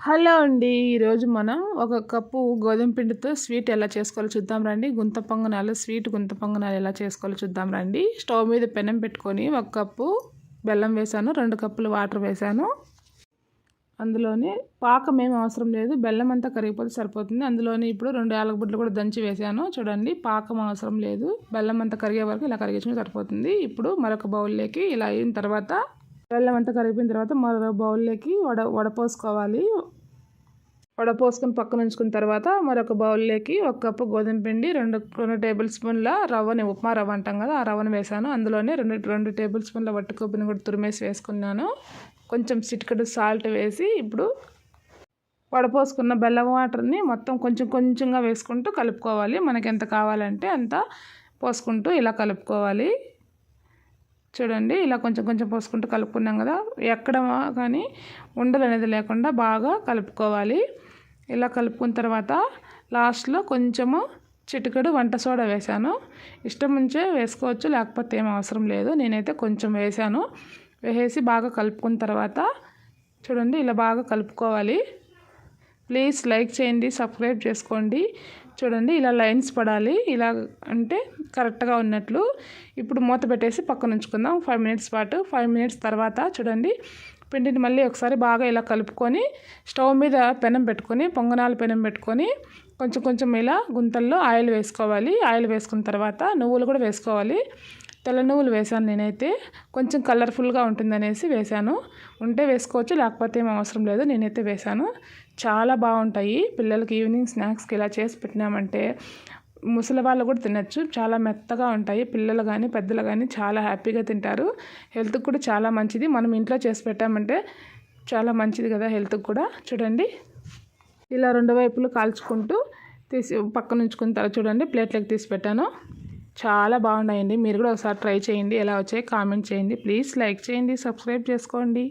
Hello అండి, ఈరోజు మనం ఒక కప్పు గోధుమ పిండితో స్వీట్ ఎలా చేసుకోవాలో చూద్దాం రండి. గుంత పొంగనాలు, స్వీట్ గుంత పొంగనాలు ఎలా చేసుకోవాలో చూద్దాం రండి. స్టవ్ మీద పెనం పెట్టుకొని 1 కప్పు బెల్లం వేసాను, 2 కప్పులు వాటర్ వేసాను. అందులోనే పాకం ఏం అవసరం లేదు, బెల్లం అంతా కరిగిపోతే సరిపోతుంది. అందులోని ఇప్పుడు 2 యాలకులు కూడా దంచి వేసాను. చూడండి, పాకం అవసరం లేదు, బెల్లం అంతా కరిగే వరకు ఇలా కరిగించుకుని సరిపోతుంది. ఇప్పుడు మరొక బౌల్లోకి ఇలా అయిన తర్వాత బెల్లం అంతా కరిగిపోయిన తర్వాత మరో బౌల్లోకి వడపోసుకోవాలి. వడపోసుకొని పక్కన ఉంచుకున్న తర్వాత మరొక బౌల్లోకి 1 కప్పు గోధుమ పిండి, 2 టేబుల్ స్పూన్ల రవ్వని, ఉప్మా రవ్వ అంటాం కదా, ఆ రవ్వను వేసాను. అందులోనే 2 టేబుల్ స్పూన్ల వట్టి కొబ్బరిని కూడా తురిమేసి వేసుకున్నాను. కొంచెం చిటికెడు సాల్ట్ వేసి ఇప్పుడు వడపోసుకున్న బెల్లం వాటర్ని మొత్తం కొంచెం కొంచెంగా వేసుకుంటూ కలుపుకోవాలి. మనకి ఎంత కావాలంటే అంత పోసుకుంటూ ఇలా కలుపుకోవాలి. చూడండి, ఇలా కొంచెం కొంచెం పోసుకుంటూ కలుపుకున్నాం కదా, ఎక్కడ కానీ ఉండలు అనేది లేకుండా బాగా కలుపుకోవాలి. ఇలా కలుపుకున్న తర్వాత లాస్ట్లో కొంచెము చిటికెడు వంట సోడా వేసాను. ఇష్టం ఉంచే వేసుకోవచ్చు, లేకపోతే ఏం అవసరం లేదు. నేనైతే కొంచెం వేసాను. వేసి బాగా కలుపుకున్న తర్వాత చూడండి, ఇలా బాగా కలుపుకోవాలి. ప్లీజ్ లైక్ చేయండి, సబ్స్క్రైబ్ చేసుకోండి. చూడండి, ఇలా లైన్స్ పడాలి, ఇలా అంటే కరెక్ట్గా ఉన్నట్లు. ఇప్పుడు మూత పెట్టేసి పక్కన ఉంచుకుందాం 5 మినిట్స్ పాటు. 5 మినిట్స్ తర్వాత చూడండి, పిండిని మళ్ళీ ఒకసారి బాగా ఇలా కలుపుకొని స్టవ్ మీద పెనం పెట్టుకొని, పొంగనాలు పెనం పెట్టుకొని కొంచెం కొంచెం ఇలా గుంతల్లో ఆయిల్ వేసుకోవాలి. ఆయిల్ వేసుకున్న తర్వాత నువ్వులు కూడా వేసుకోవాలి. తెల్ల నువ్వులు వేసాను నేనైతే, కొంచెం కలర్ఫుల్గా ఉంటుందనేసి వేసాను. ఉంటే వేసుకోవచ్చు, లేకపోతే ఏం అవసరం లేదు. నేనైతే వేసాను. చాలా బాగుంటాయి. పిల్లలకి ఈవినింగ్ స్నాక్స్కి ఇలా చేసి పెట్టినామంటే ముసలి వాళ్ళు కూడా తినచ్చు. చాలా మెత్తగా ఉంటాయి. పిల్లలు కానీ పెద్దలు కానీ చాలా హ్యాపీగా తింటారు. హెల్త్కి కూడా చాలా మంచిది. మనం ఇంట్లో చేసి పెట్టామంటే చాలా మంచిది కదా హెల్త్కి కూడా. చూడండి, ఇలా 2 వైపులు కాల్చుకుంటూ తీసి పక్కన ఉంచుకున్న తర్వాత చూడండి, ప్లేట్లోకి తీసి పెట్టాను. చాలా బాగున్నాయండి. మీరు కూడా ఒకసారి ట్రై చేయండి. ఎలా వచ్చాయి కామెంట్ చేయండి. ప్లీజ్ లైక్ చేయండి, సబ్స్క్రైబ్ చేసుకోండి.